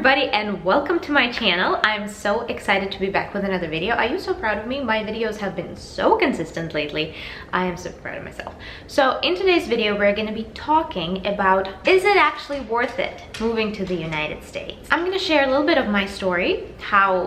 everybody, and welcome to my channel. I'm so excited to be back with another video. Are you so proud of me? My videos have been so consistent lately. I am so proud of myself. So in today's video, we're going to be talking about, is it actually worth it moving to the United States? I'm going to share a little bit of my story,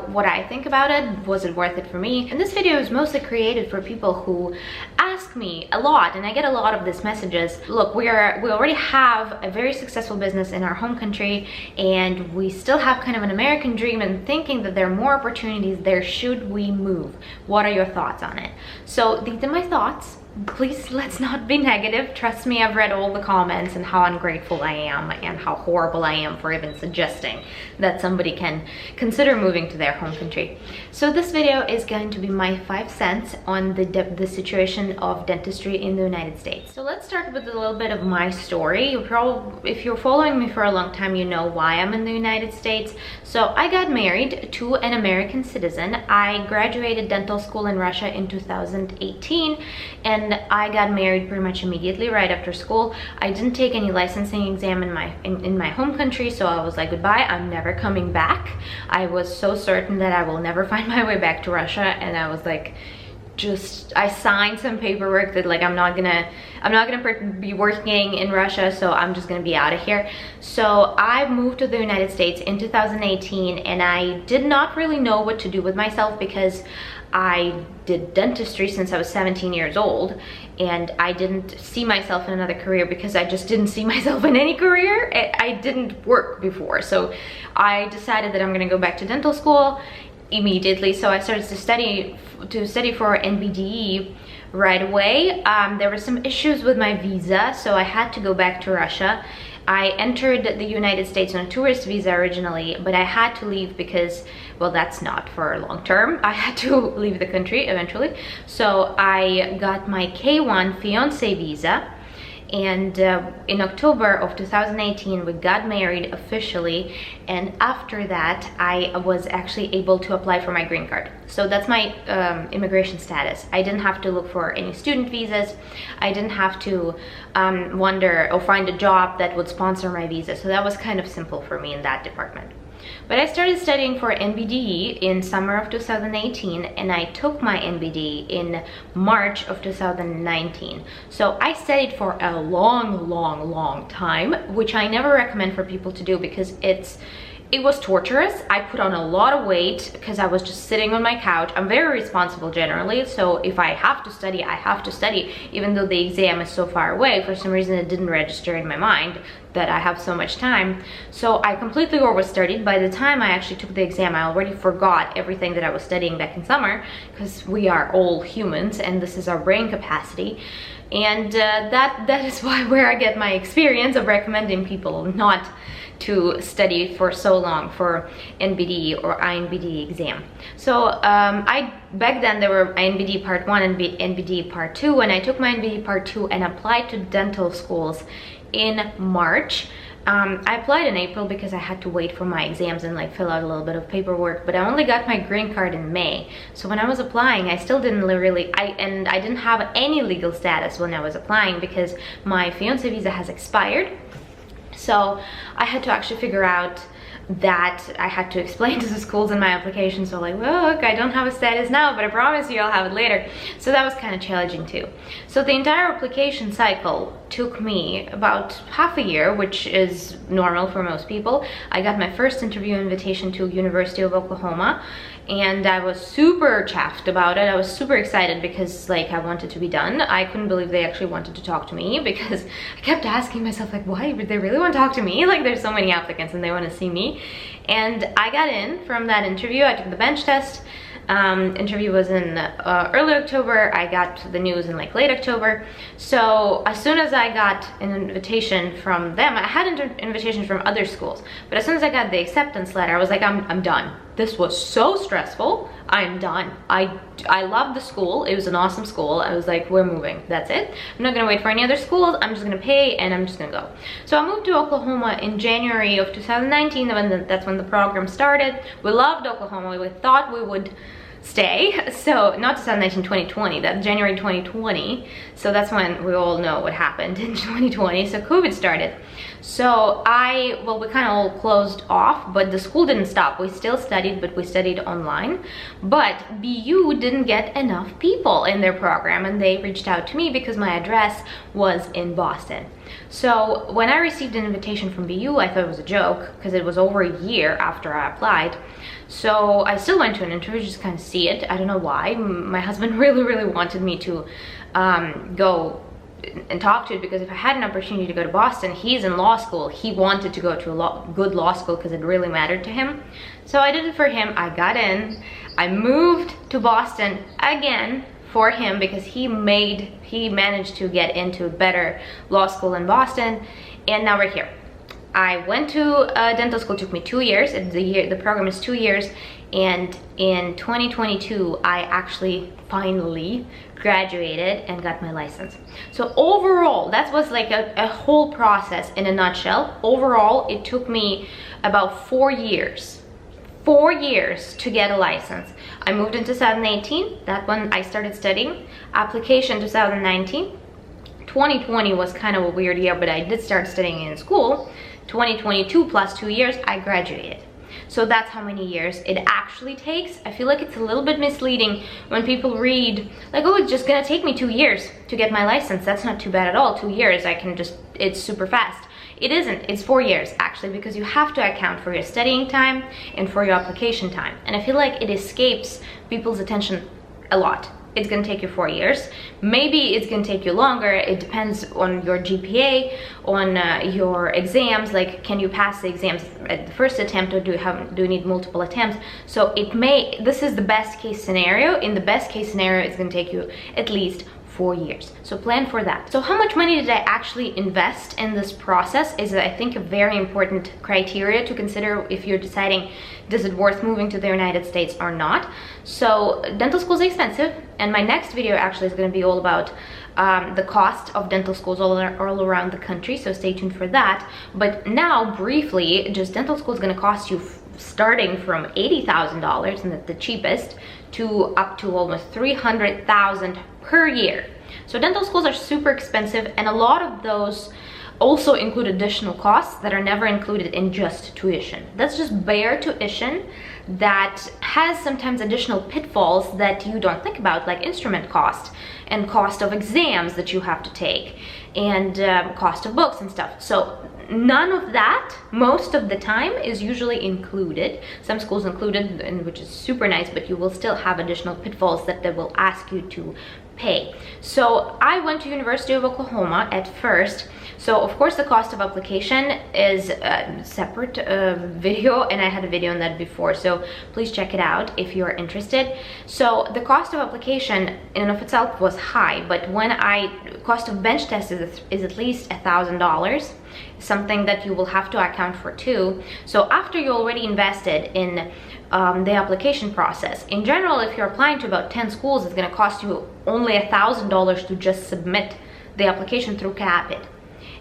what I think about it, was it worth it for me? And this video is mostly created for people who ask me a lot, and I get a lot of these messages. Look, we already have a very successful business in our home country, and we still have kind of an American dream and thinking that there are more opportunities there. Should we move? What are your thoughts on it? So these are my thoughts. Please, let's not be negative. Trust me, I've read all the comments and how ungrateful I am and how horrible I am for even suggesting that somebody can consider moving to their home country. So this video is going to be my 5 cents on the situation of dentistry in the United States. So let's start with a little bit of my story. If you're following me for a long time, you know why I'm in the United States. So I got married to an American citizen. I graduated dental school in Russia in 2018, and I got married pretty much immediately right after school. I didn't take any licensing exam in my home country, so I was like, goodbye, I'm never coming back. I was so certain that I will never find my way back to Russia, and I was like, I signed some paperwork that like I'm not gonna be working in Russia, so I'm just gonna be out of here. So I moved to the United States in 2018, and I did not really know what to do with myself because I did dentistry since I was 17 years old, and I didn't see myself in another career because I just didn't see myself in any career. I didn't work before, so I decided that I'm gonna go back to dental school immediately. So I started to study for NBDE right away. There were some issues with my visa, so I had to go back to Russia. I entered the United States on a tourist visa originally, but I had to leave because, well, that's not for long term. I had to leave the country eventually. So I got my K1 fiance visa, and in October of 2018 we got married officially, and after that I was actually able to apply for my green card. So that's my immigration status. I didn't have to look for any student visas. I didn't have to wonder or find a job that would sponsor my visa, so that was kind of simple for me in that department. But I started studying for NBDE in summer of 2018, and I took my NBDE in March of 2019. So I studied for a long time, which I never recommend for people to do because it was torturous. I put on a lot of weight because I was just sitting on my couch. I'm very responsible generally, so if I have to study, I have to study, even though the exam is so far away. For some reason it didn't register in my mind that I have so much time. So I completely overstudied. By the time I actually took the exam, I already forgot everything that I was studying back in summer, because we are all humans and this is our brain capacity. And that is where I get my experience of recommending people not to study for so long for NBDE or INBDE exam. So back then there were INBDE part 1 and NBDE part 2, and I took my NBDE part 2 and applied to dental schools in March. I applied in April because I had to wait for my exams and like fill out a little bit of paperwork, but I only got my green card in May. So when I was applying, I still didn't really, I didn't have any legal status when I was applying because my fiance visa has expired. So I had to actually figure out that I had to explain to the schools in my application. So like, well, look, I don't have a status now, but I promise you I'll have it later. So that was kind of challenging too. So the entire application cycle took me about half a year, which is normal for most people. I got my first interview invitation to University of Oklahoma, and I was super chuffed about it. I was super excited because like I wanted to be done. I couldn't believe they actually wanted to talk to me, because I kept asking myself like, why would they really want to talk to me? Like there's so many applicants and they want to see me. And I got in from that interview. I took the bench test. Interview was in early October. I got the news in like late October. So as soon as I got an invitation from them, I had invitations from other schools, but as soon as I got the acceptance letter, I was like, I'm done. This was so stressful. I'm done. I loved the school. It was an awesome school. I was like, we're moving. That's it. I'm not gonna wait for any other schools. I'm just gonna pay and I'm just gonna go. So I moved to Oklahoma in January of 2019. That's when the program started. We loved Oklahoma. We thought we would stay. So not 2019, 2020, that's January 2020. So that's when we all know what happened in 2020. So COVID started. So we kind of all closed off, but the school didn't stop. We still studied, but we studied online. But BU didn't get enough people in their program, and they reached out to me because my address was in Boston. So when I received an invitation from BU, I thought it was a joke because it was over a year after I applied. So I still went to an interview just to kind of see it. I don't know why. My husband really wanted me to go and talk to it, because if I had an opportunity to go to Boston, he's in law school. He wanted to go to a good law school because it really mattered to him. So I did it for him. I got in. I moved to Boston again for him because he managed to get into a better law school in Boston, and now we're here. I went to dental school. It took me 2 years. The program is 2 years, and in 2022 I actually finally graduated and got my license. So overall, that was like a whole process in a nutshell. Overall, it took me about 4 years. 4 years to get a license. I moved in 2018. That when I started studying. Application 2019. 2020 was kind of a weird year, but I did start studying in school. 2022 plus 2 years, I graduated. So that's how many years it actually takes. I feel like it's a little bit misleading when people read like, oh, it's just gonna take me 2 years to get my license. That's not too bad at all. 2 years, it's super fast. It isn't. It's 4 years actually, because you have to account for your studying time and for your application time. And I feel like it escapes people's attention a lot. It's gonna take you 4 years. Maybe it's gonna take you longer. It depends on your GPA, on your exams. Like, can you pass the exams at the first attempt, or do you need multiple attempts? So this is the best case scenario. In the best case scenario, it's gonna take you at least 4 years. So plan for that. So how much money did I actually invest in this process is, I think, a very important criteria to consider if you're deciding, does it worth moving to the United States or not? So dental school is expensive, and my next video actually is going to be all about the cost of dental schools all around the country, so stay tuned for that. But now, briefly, just dental school is going to cost you starting from $80,000, and that's the cheapest, to up to almost $300,000 per year. So dental schools are super expensive, and a lot of those also include additional costs that are never included in just tuition. That's just bare tuition that has sometimes additional pitfalls that you don't think about, like instrument cost and cost of exams that you have to take, and cost of books and stuff. So none of that most of the time is usually included. Some schools included, and which is super nice, but you will still have additional pitfalls that they will ask you to pay. So I went to University of Oklahoma at first. So of course the cost of application is a separate video, and I had a video on that before, so please check it out if you are interested. So the cost of application in and of itself was high, but cost of bench test is at least $1,000, something that you will have to account for too. So after you already invested in the application process, in general, if you're applying to about 10 schools, it's going to cost you only $1,000 to just submit the application through Capit.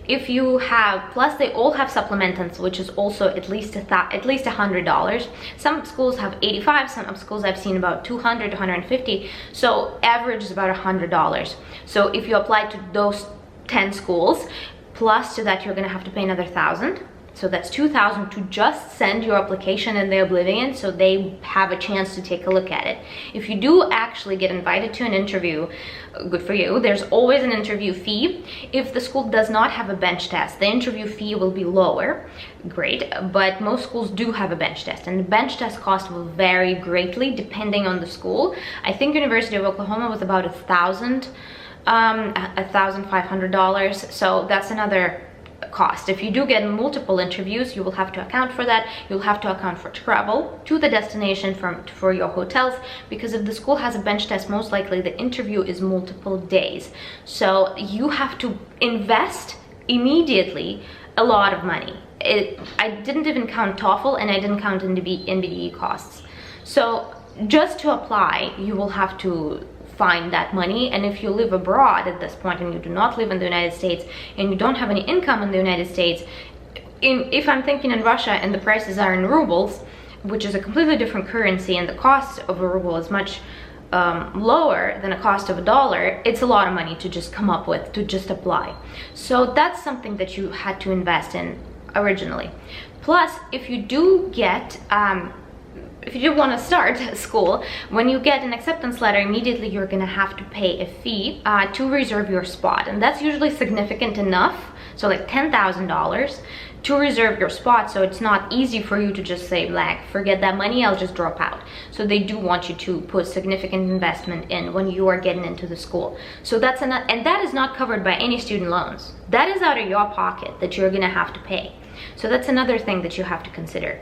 If you have, plus they all have supplementants, which is also at least $100. Some schools have 85, some schools I've seen about 200, 150. So average is about $100. So if you apply to those 10 schools, plus to that you're gonna have to pay another $1,000. So that's $2,000 to just send your application in the Oblivion, so they have a chance to take a look at it. If you do actually get invited to an interview, good for you. There's always an interview fee. If the school does not have a bench test, the interview fee will be lower. Great, but most schools do have a bench test, and the bench test cost will vary greatly depending on the school. I think University of Oklahoma was about $1,500. So that's another cost. If you do get multiple interviews, you will have to account for that. You'll have to account for travel to the destination for your hotels, because if the school has a bench test, most likely the interview is multiple days. So you have to invest immediately a lot of money. I didn't even count TOEFL, and I didn't count NBDE costs. So just to apply, you will have to find that money. And if you live abroad at this point and you do not live in the United States and you don't have any income in the United States, if I'm thinking in Russia and the prices are in rubles, which is a completely different currency, and the cost of a ruble is much lower than a cost of $1, it's a lot of money to just come up with, to just apply. So that's something that you had to invest in originally. Plus, if you do get if you do want to start school, when you get an acceptance letter, immediately you're going to have to pay a fee to reserve your spot, and that's usually significant enough, so like $10,000 to reserve your spot, so it's not easy for you to just say, like, forget that money, I'll just drop out. So they do want you to put significant investment in when you are getting into the school. So that's and that is not covered by any student loans. That is out of your pocket that you're gonna have to pay. So that's another thing that you have to consider.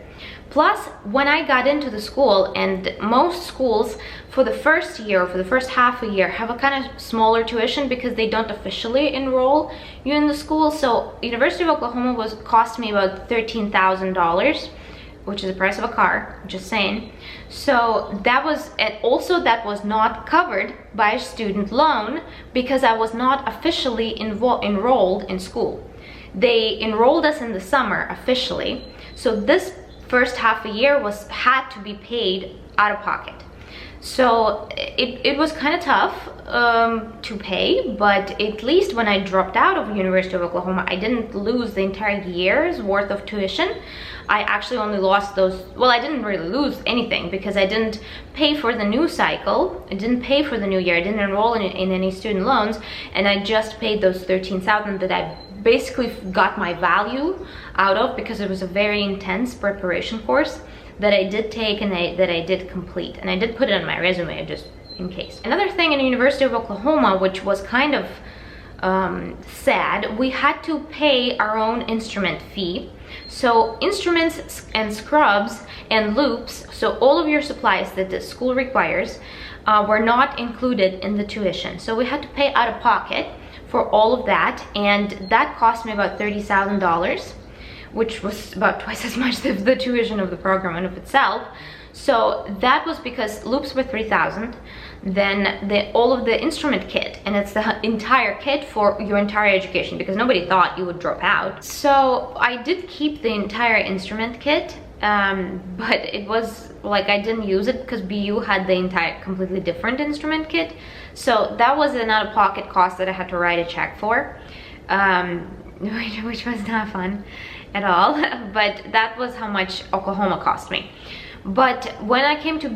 Plus, when I got into the school, and most schools for the first year, for the first half a year, have a kind of smaller tuition because they don't officially enroll you in the school. So University of Oklahoma cost me about $13,000, which is the price of a car, just saying. So that was, and also that was not covered by a student loan because I was not officially enrolled in school. They enrolled us in the summer officially, so this first half a year had to be paid out of pocket. So it was kind of tough to pay, but at least when I dropped out of University of Oklahoma, I didn't lose the entire year's worth of tuition. I actually only lost those, well, I didn't really lose anything because I didn't pay for the new cycle, I didn't pay for the new year, I didn't enroll in any student loans, and I just paid those $13,000 that I basically got my value out of, because it was a very intense preparation course that I did take and that I did complete, and I did put it on my resume just in case. Another thing in the University of Oklahoma, which was kind of sad, we had to pay our own instrument fee. So instruments and scrubs and loops, so all of your supplies that the school requires, were not included in the tuition. So we had to pay out of pocket for all of that, and that cost me about $30,000, which was about twice as much as the tuition of the program in of itself. So that was because loops were $3,000, then all of the instrument kit, and it's the entire kit for your entire education because nobody thought you would drop out. So I did keep the entire instrument kit, but it was like I didn't use it because BU had the entire completely different instrument kit. So that was an out-of-pocket cost that I had to write a check for, which was not fun at all, but that was how much Oklahoma cost me. But when I came to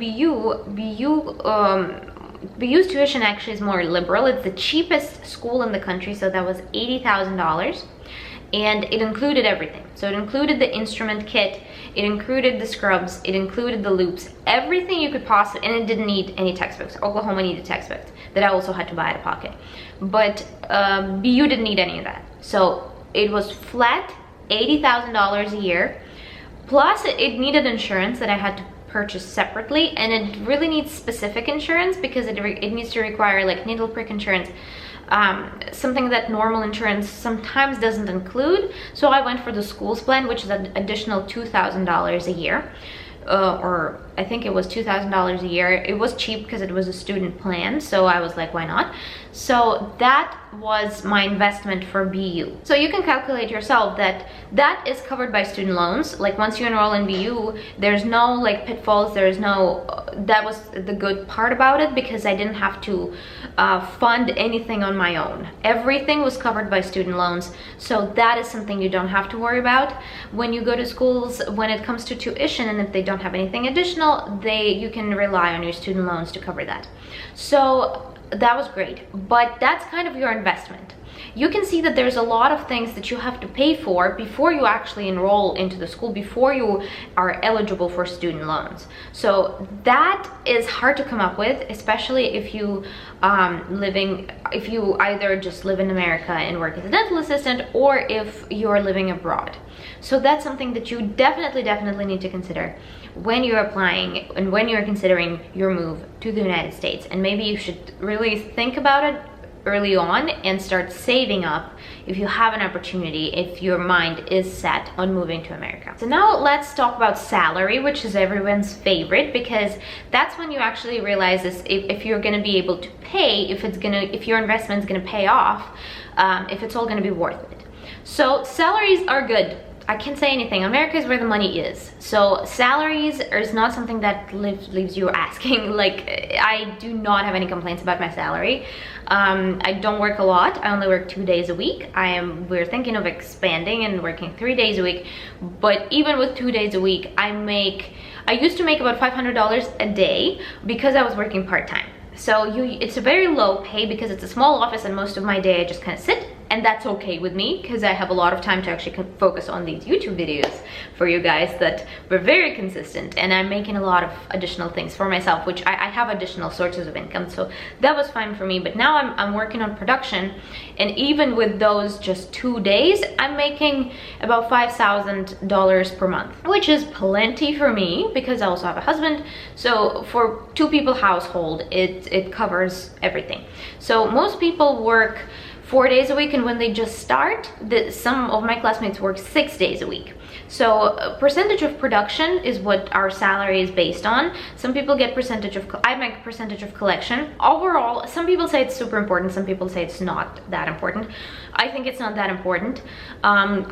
BU's tuition actually is more liberal. It's the cheapest school in the country, so that was $80,000, and it included everything. So it included the instrument kit, it included the scrubs, it included the loops, everything you could possibly, and it didn't need any textbooks. Oklahoma needed textbooks that I also had to buy out of pocket, but BU didn't need any of that. So it was flat $80,000 a year, plus it needed insurance that I had to purchase separately, and it really needs specific insurance because it needs to require like needle prick insurance, something that normal insurance sometimes doesn't include. So I went for the school's plan, which is an additional $2,000 a year, or I think it was $2,000 a year. It was cheap because it was a student plan, so I was like, why not? So that was my investment for BU. So you can calculate yourself that that is covered by student loans. Like once you enroll in BU, there's no like pitfalls, there's no, that was the good part about it, because I didn't have to fund anything on my own. Everything was covered by student loans. So that is something you don't have to worry about when you go to schools when it comes to tuition, and if they don't have anything additional, you can rely on your student loans to cover that. So that was great, but that's kind of your investment. You can see that there's a lot of things that you have to pay for before you actually enroll into the school, before you are eligible for student loans. So that is hard to come up with, especially if you if you either just live in America and work as a dental assistant, or if you're living abroad. So that's something that you definitely need to consider when you're applying and when you're considering your move to the United States. And maybe you should really think about it early on and start saving up if you have an opportunity, if your mind is set on moving to America. So now let's talk about salary, which is everyone's favorite, because that's when you actually realize if you're going to be able to pay, if your investment is going to pay off, if it's all going to be worth it. So salaries are good. I can't say anything. America is where the money is. So salaries is not something that leaves you asking. Like, I do not have any complaints about my salary. I don't work a lot. I only work 2 days a week. We're thinking of expanding and working 3 days a week. But even with 2 days a week, I used to make about $500 a day because I was working part-time. So it's a very low pay because it's a small office, and most of my day I just kind of sit, and that's okay with me because I have a lot of time to actually focus on these YouTube videos for you guys that were very consistent, and I'm making a lot of additional things for myself, which I have additional sources of income, so that was fine for me. But now I'm working on production, and even with those just 2 days, I'm making about $5,000 per month, which is plenty for me because I also have a husband. So for 2 people household, it covers everything. So most people work 4 days a week, and when they just start, some of my classmates work 6 days a week. So percentage of production is what our salary is based on. Some people get I make percentage of collection. Overall, some people say it's super important, some people say it's not that important. I think it's not that important.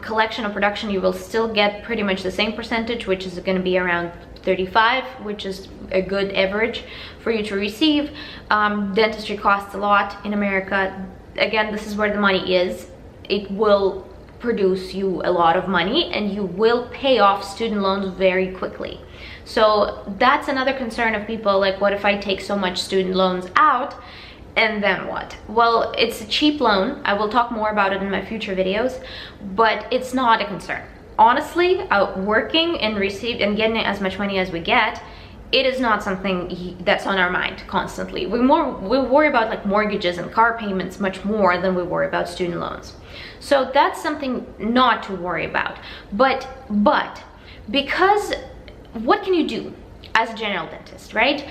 Collection or production, you will still get pretty much the same percentage, which is going to be around 35, which is a good average for you to receive. Dentistry costs a lot in America. Again, this is where the money is. It will produce you a lot of money, and you will pay off student loans very quickly. So that's another concern of people, like, what if I take so much student loans out, and then what? Well, it's a cheap loan. I will talk more about it in my future videos, but it's not a concern. Honestly, working and getting as much money as we get, it is not something that's on our mind constantly. We worry about like mortgages and car payments much more than we worry about student loans. So that's something not to worry about. But because what can you do as a general dentist, right?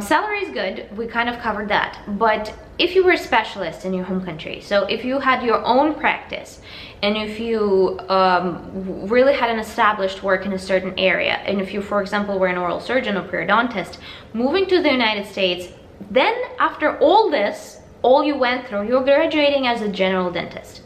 Salary is good, we kind of covered that. But if you were a specialist in your home country, so if you had your own practice, and if you really had an established work in a certain area, and if you, for example, were an oral surgeon or periodontist, moving to the United States, then after all this, all you went through, you're graduating as a general dentist.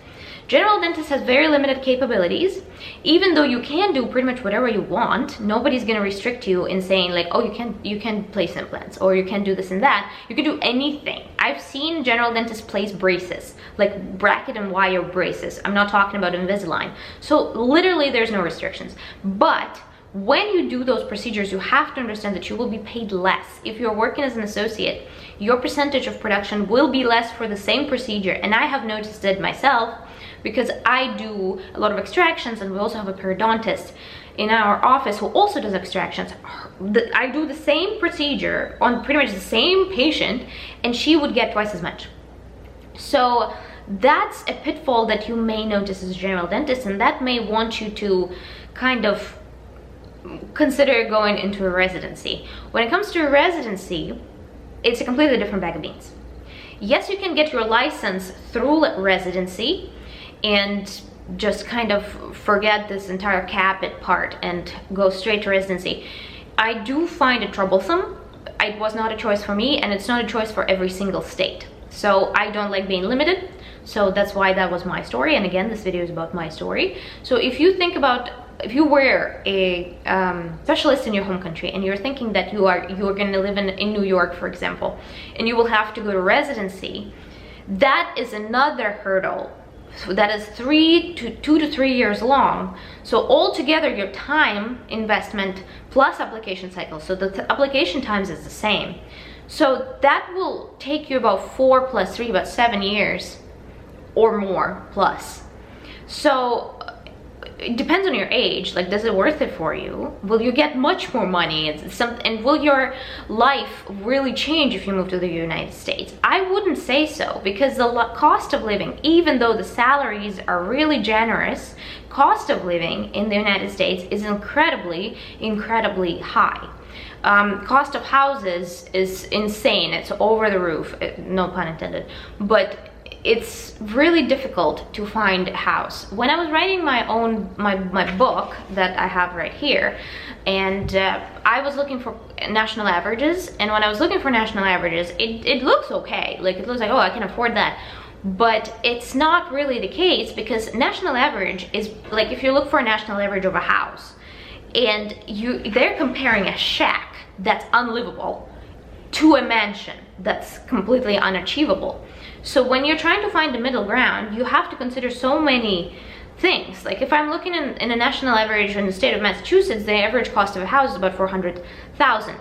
General dentist has very limited capabilities. Even though you can do pretty much whatever you want, nobody's gonna restrict you in saying like, oh, you can place implants, or you can do this and that. You can do anything. I've seen general dentists place braces, like bracket and wire braces. I'm not talking about Invisalign. So literally there's no restrictions. But when you do those procedures, you have to understand that you will be paid less. If you're working as an associate, your percentage of production will be less for the same procedure. And I have noticed it myself, because I do a lot of extractions, and we also have a periodontist in our office who also does extractions. I do the same procedure on pretty much the same patient, and she would get twice as much. So that's a pitfall that you may notice as a general dentist, and that may want you to kind of consider going into a residency. When it comes to a residency, it's a completely different bag of beans. Yes, you can get your license through residency and just kind of forget this entire CAPIT part and go straight to residency. I do find it troublesome. It was not a choice for me, and it's not a choice for every single state. So I don't like being limited. So that's why that was my story. And again, this video is about my story. So if you think about, if you were a specialist in your home country, and you're thinking that you are going to live in New York, for example, and you will have to go to residency, that is another hurdle. So that is 2 to 3 years long. So altogether, your time investment plus application cycle, so the application times is the same. So that will take you about 4 plus 3, about 7 years or more plus. So it depends on your age. Like, does it worth it for you? Will you get much more money? And will your life really change if you move to the United States? I wouldn't say so, because the cost of living, even though the salaries are really generous, cost of living in the United States is incredibly, incredibly high. Cost of houses is insane. It's over the roof, no pun intended. But it's really difficult to find a house. When I was writing my book that I have right here, and I was looking for national averages, and when I was looking for national averages, it looks okay. Like, it looks like, oh, I can afford that. but it's not really the case, because national average is like, if you look for a national average of a house, and they're comparing a shack that's unlivable to a mansion that's completely unachievable. So when you're trying to find the middle ground, you have to consider so many things. Like if I'm looking in a national average in the state of Massachusetts, the average cost of a house is about $400,000.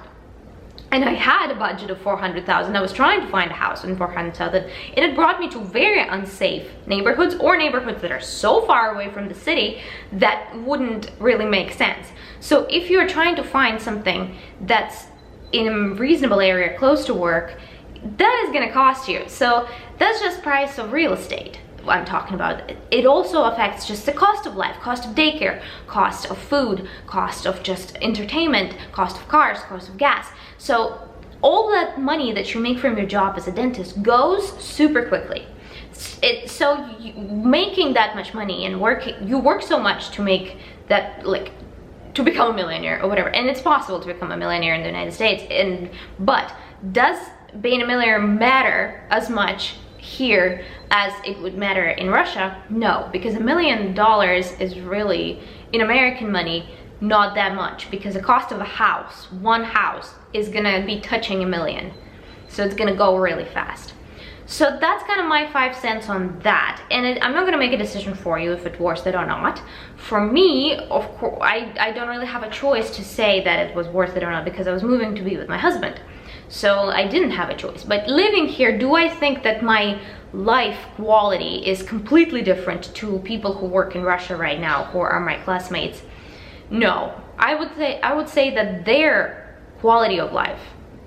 And I had a budget of $400,000. I was trying to find a house in $400,000, and it brought me to very unsafe neighborhoods, or neighborhoods that are so far away from the city that wouldn't really make sense. So if you're trying to find something that's in a reasonable area close to work, that is going to cost you. So that's just price of real estate I'm talking about. It also affects just the cost of life, cost of daycare, cost of food, cost of just entertainment, cost of cars, cost of gas. So all that money that you make from your job as a dentist goes super quickly. Making that much money and you work so much to make that, like, to become a millionaire or whatever, and it's possible to become a millionaire in the United States, but does being a millionaire matter as much here as it would matter in Russia? No, because $1 million is really, in American money, not that much, because the cost of a house, one house, is gonna be touching $1 million. So it's gonna go really fast. So that's kind of my 5 cents on that. And I'm not gonna make a decision for you if it's worth it or not. For me, of course, I don't really have a choice to say that it was worth it or not, because I was moving to be with my husband. So I didn't have a choice. But living here, do I think that my life quality is completely different to people who work in Russia right now, who are my classmates? No. I would say that their quality of life,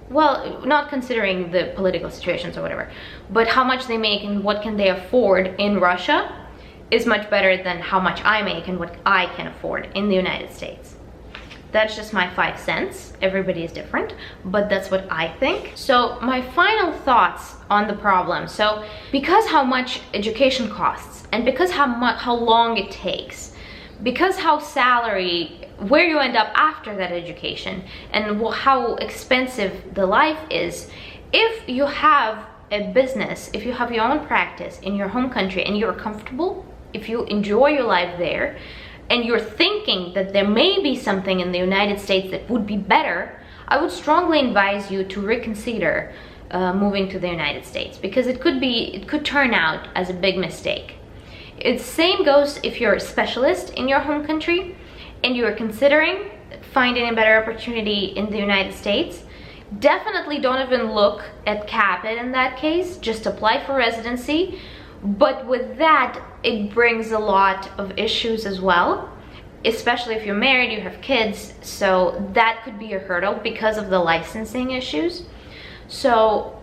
well, not considering the political situations or whatever, but how much they make and what can they afford in Russia is much better than how much I make and what I can afford in the United States. That's just my 5 cents. Everybody is different, but that's what I think. So my final thoughts on the problem. So because how much education costs, and because how long it takes, because how salary, where you end up after that education, and how expensive the life is, if you have a business, if you have your own practice in your home country and you're comfortable, if you enjoy your life there, and you're thinking that there may be something in the United States that would be better, I would strongly advise you to reconsider moving to the United States, because it could turn out as a big mistake. Same goes if you're a specialist in your home country and you are considering finding a better opportunity in the United States. Definitely don't even look at Capit in that case, just apply for residency. But with that, it brings a lot of issues as well, especially if you're married, you have kids, so that could be a hurdle because of the licensing issues. So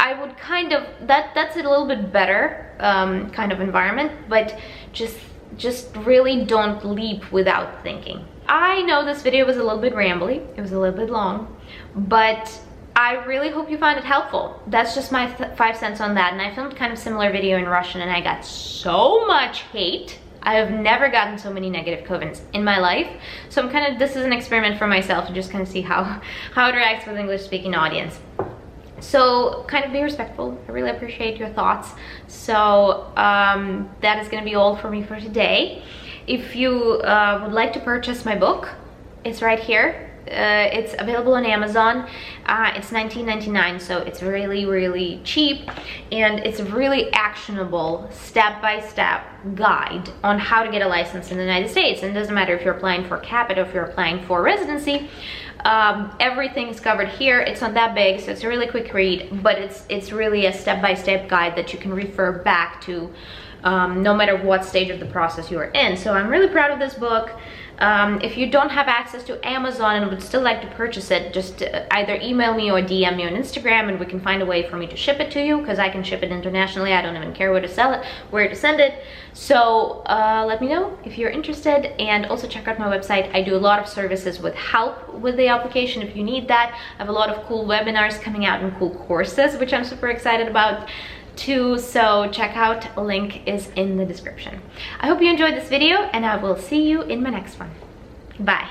I would kind of, that's a little bit better kind of environment, but just really don't leap without thinking. I know this video was a little bit rambly, it was a little bit long, but I really hope you found it helpful. That's just my 5 cents on that. And I filmed kind of similar video in Russian and I got so much hate. I have never gotten so many negative comments in my life. So this is an experiment for myself to just kind of see how it reacts with English speaking audience. So kind of be respectful. I really appreciate your thoughts. So that is gonna be all for me for today. If you would like to purchase my book, it's right here. It's available on Amazon. It's $19.99, so it's really cheap, and it's a really actionable step-by-step guide on how to get a license in the United States. And it doesn't matter if you're applying for Capit or if you're applying for residency. Everything is covered here. It's not that big, so it's a really quick read, but it's really a step-by-step guide that you can refer back to no matter what stage of the process you are in. So I'm really proud of this book. If you don't have access to Amazon and would still like to purchase it, just either email me or DM me on Instagram and we can find a way for me to ship it to you, because I can ship it internationally. I don't even care where to send it. So let me know if you're interested, and also check out my website. I do a lot of services with help with the application if you need that. I have a lot of cool webinars coming out and cool courses, which I'm super excited about too, so check out, link is in the description. I hope you enjoyed this video, and I will see you in my next one. Bye.